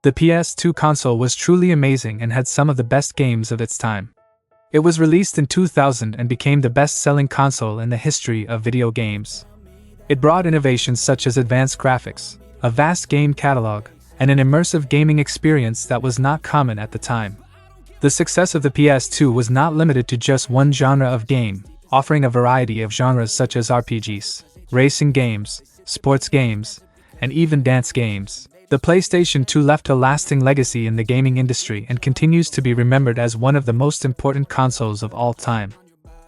The PS2 console was truly amazing and had some of the best games of its time. It was released in 2000 and became the best-selling console in the history of video games. It brought innovations such as advanced graphics, a vast game catalog, and an immersive gaming experience that was not common at the time. The success of the PS2 was not limited to just one genre of game, offering a variety of genres such as RPGs, racing games, sports games, and even dance games. The PlayStation 2 left a lasting legacy in the gaming industry and continues to be remembered as one of the most important consoles of all time.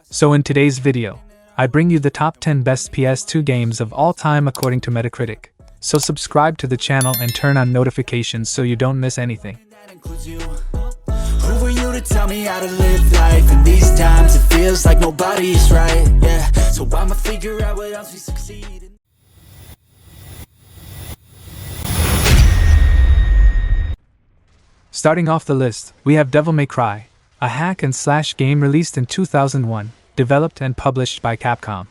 So in today's video, I bring you the top 10 best PS2 games of all time according to Metacritic. So subscribe to the channel and turn on notifications so you don't miss anything. Who are you to tell me how to live life? In these times it feels like nobody's right, yeah. So I'ma figure out what else we succeed in. Starting off the list, we have Devil May Cry, a hack-and-slash game released in 2001, developed and published by Capcom.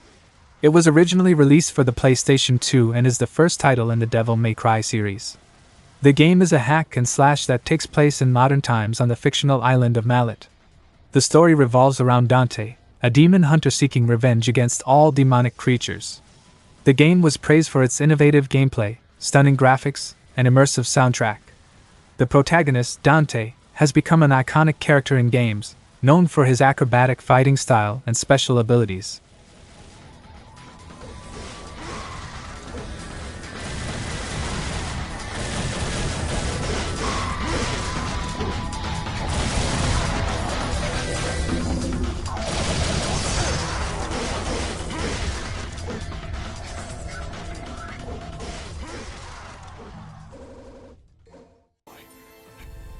It was originally released for the PlayStation 2 and is the first title in the Devil May Cry series. The game is a hack-and-slash that takes place in modern times on the fictional island of Mallet. The story revolves around Dante, a demon hunter seeking revenge against all demonic creatures. The game was praised for its innovative gameplay, stunning graphics, and immersive soundtrack. The protagonist, Dante, has become an iconic character in games, known for his acrobatic fighting style and special abilities.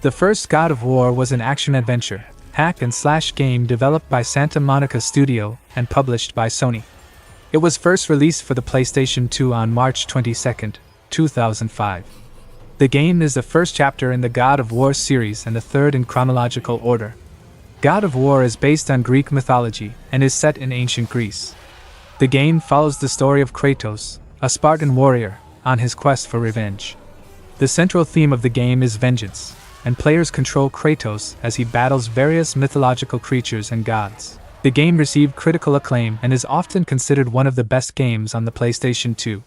The first God of War was an action-adventure, hack-and-slash game developed by Santa Monica Studio and published by Sony. It was first released for the PlayStation 2 on March 22, 2005. The game is the first chapter in the God of War series and the third in chronological order. God of War is based on Greek mythology and is set in ancient Greece. The game follows the story of Kratos, a Spartan warrior, on his quest for revenge. The central theme of the game is vengeance, and players control Kratos as he battles various mythological creatures and gods. The game received critical acclaim and is often considered one of the best games on the PlayStation 2.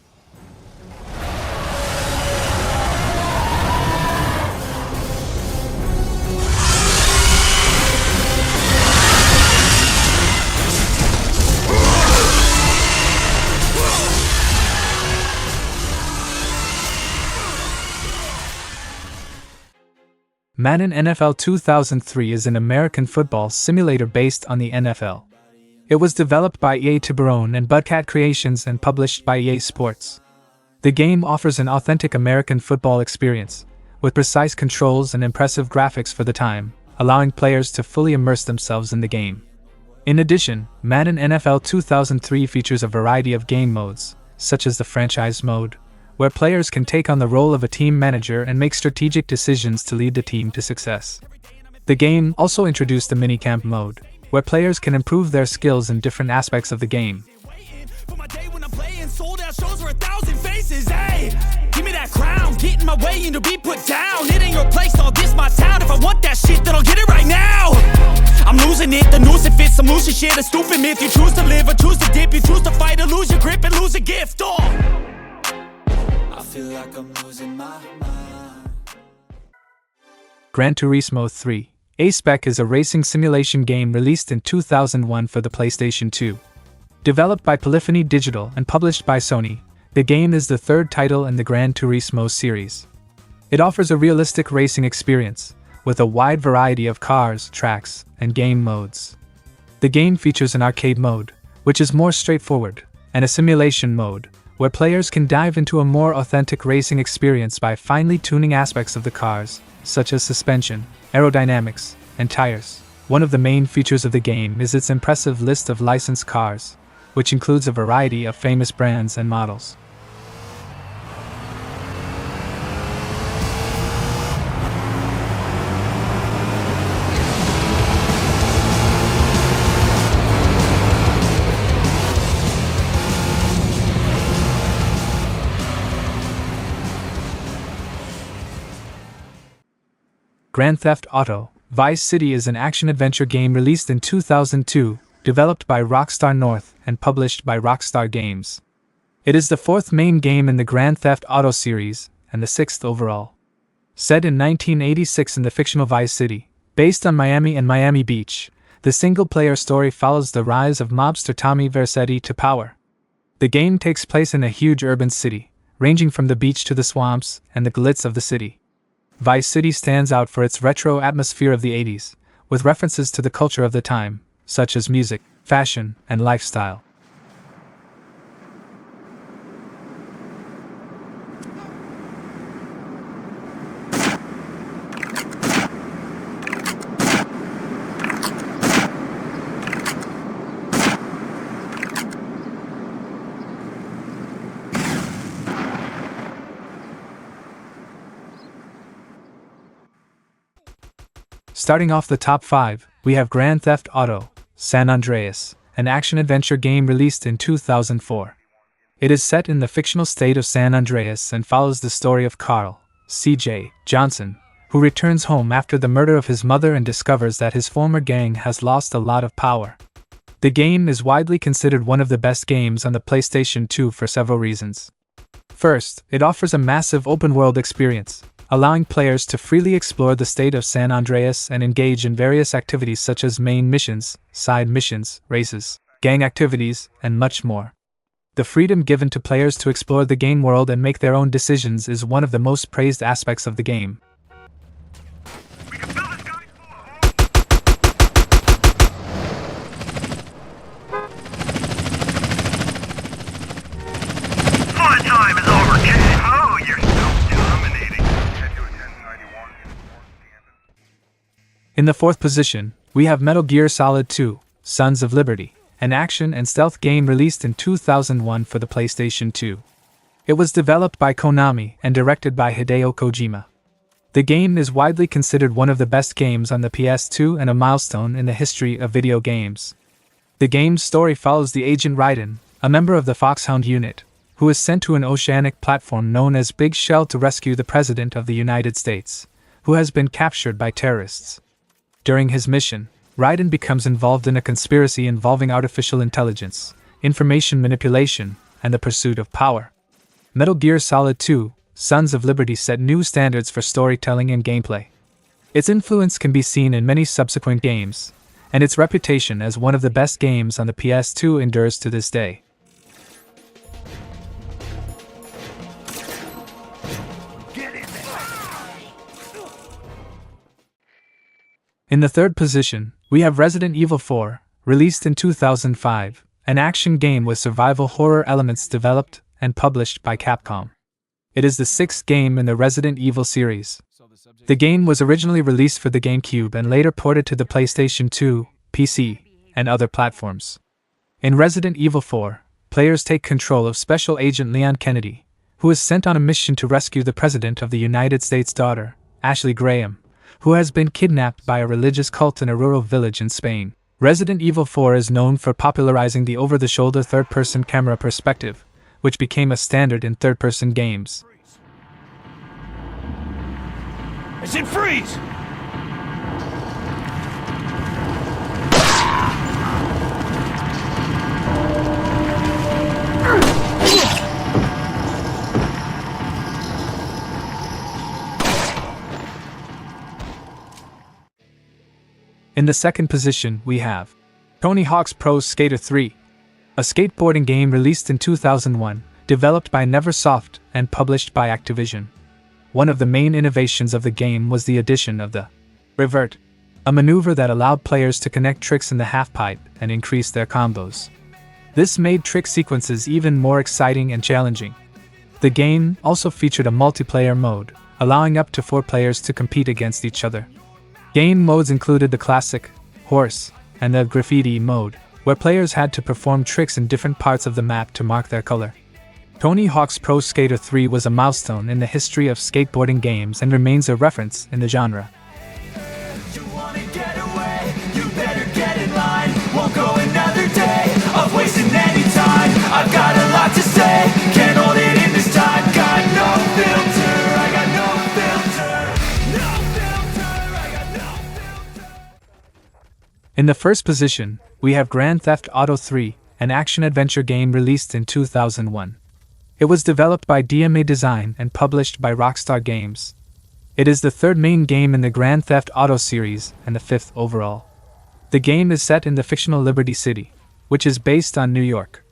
Madden NFL 2003 is an American football simulator based on the NFL. It was developed by EA Tiburon and Budcat Creations and published by EA Sports. The game offers an authentic American football experience, with precise controls and impressive graphics for the time, allowing players to fully immerse themselves in the game. In addition, Madden NFL 2003 features a variety of game modes, such as the franchise mode, where players can take on the role of a team manager and make strategic decisions to lead the team to success. The game also introduced the minicamp mode, where players can improve their skills in different aspects of the game. Give me that crown, get in my way and to be put down. It ain't your place, all this my town. If I want that shit, then I'll get it right now. I'm losing it, the noose it fits, I'm losing shit, a stupid myth. You choose to live or choose to dip, you choose to fight or lose your grip and lose a gift. I feel like I'm losing my mind. Gran Turismo 3: A-Spec is a racing simulation game released in 2001 for the PlayStation 2. Developed by Polyphony Digital and published by Sony, the game is the third title in the Gran Turismo series. It offers a realistic racing experience, with a wide variety of cars, tracks, and game modes. The game features an arcade mode, which is more straightforward, and a simulation mode, where players can dive into a more authentic racing experience by finely tuning aspects of the cars, such as suspension, aerodynamics, and tires. One of the main features of the game is its impressive list of licensed cars, which includes a variety of famous brands and models. Grand Theft Auto: Vice City is an action-adventure game released in 2002, developed by Rockstar North and published by Rockstar Games. It is the fourth main game in the Grand Theft Auto series, and the sixth overall. Set in 1986 in the fictional Vice City, based on Miami and Miami Beach, the single-player story follows the rise of mobster Tommy Vercetti to power. The game takes place in a huge urban city, ranging from the beach to the swamps and the glitz of the city. Vice City stands out for its retro atmosphere of the 80s, with references to the culture of the time, such as music, fashion, and lifestyle. Starting off the top 5, we have Grand Theft Auto: San Andreas, an action-adventure game released in 2004. It is set in the fictional state of San Andreas and follows the story of Carl C.J. Johnson, who returns home after the murder of his mother and discovers that his former gang has lost a lot of power. The game is widely considered one of the best games on the PlayStation 2 for several reasons. First, it offers a massive open-world experience, allowing players to freely explore the state of San Andreas and engage in various activities such as main missions, side missions, races, gang activities, and much more. The freedom given to players to explore the game world and make their own decisions is one of the most praised aspects of the game. In the fourth position, we have Metal Gear Solid 2: Sons of Liberty, an action and stealth game released in 2001 for the PlayStation 2. It was developed by Konami and directed by Hideo Kojima. The game is widely considered one of the best games on the PS2 and a milestone in the history of video games. The game's story follows the Agent Raiden, a member of the Foxhound unit, who is sent to an oceanic platform known as Big Shell to rescue the President of the United States, who has been captured by terrorists. During his mission, Raiden becomes involved in a conspiracy involving artificial intelligence, information manipulation, and the pursuit of power. Metal Gear Solid 2: Sons of Liberty set new standards for storytelling and gameplay. Its influence can be seen in many subsequent games, and its reputation as one of the best games on the PS2 endures to this day. In the third position, we have Resident Evil 4, released in 2005, an action game with survival horror elements developed and published by Capcom. It is the sixth game in the Resident Evil series. The game was originally released for the GameCube and later ported to the PlayStation 2, PC, and other platforms. In Resident Evil 4, players take control of Special Agent Leon Kennedy, who is sent on a mission to rescue the President of the United States' daughter, Ashley Graham, who has been kidnapped by a religious cult in a rural village in Spain. Resident Evil 4 is known for popularizing the over-the-shoulder third-person camera perspective, which became a standard in third-person games. I said freeze! In the second position, we have Tony Hawk's Pro Skater 3, a skateboarding game released in 2001, developed by Neversoft and published by Activision. One of the main innovations of the game was the addition of the revert, a maneuver that allowed players to connect tricks in the halfpipe and increase their combos. This made trick sequences even more exciting and challenging. The game also featured a multiplayer mode, allowing up to 4 players to compete against each other. Game modes included the classic, horse, and the graffiti mode, where players had to perform tricks in different parts of the map to mark their color. Tony Hawk's Pro Skater 3 was a milestone in the history of skateboarding games and remains a reference in the genre. You wanna get away, you better get in line. Won't go another day of wasting any time. I've got a lot to say, can't hold it in this time. Got no filter, I got no filter. No filter, In the first position, we have Grand Theft Auto 3, an action-adventure game released in 2001. It was developed by DMA Design and published by Rockstar Games. It is the third main game in the Grand Theft Auto series and the fifth overall. The game is set in the fictional Liberty City, which is based on New York.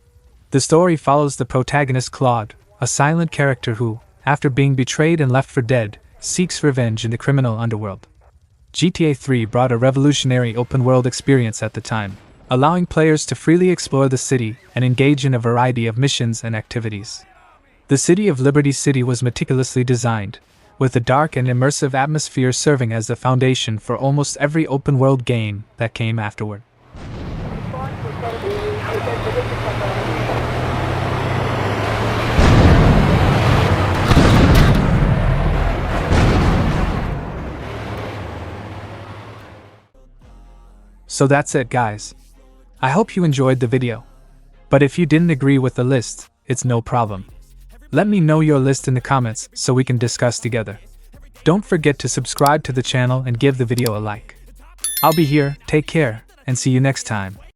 The story follows the protagonist Claude, a silent character who, after being betrayed and left for dead, seeks revenge in the criminal underworld. GTA 3 brought a revolutionary open-world experience at the time, allowing players to freely explore the city and engage in a variety of missions and activities. The city of Liberty City was meticulously designed, with a dark and immersive atmosphere serving as the foundation for almost every open-world game that came afterward. So that's it, guys. I hope you enjoyed the video. But if you didn't agree with the list, it's no problem. Let me know your list in the comments so we can discuss together. Don't forget to subscribe to the channel and give the video a like. I'll be here, take care, and see you next time.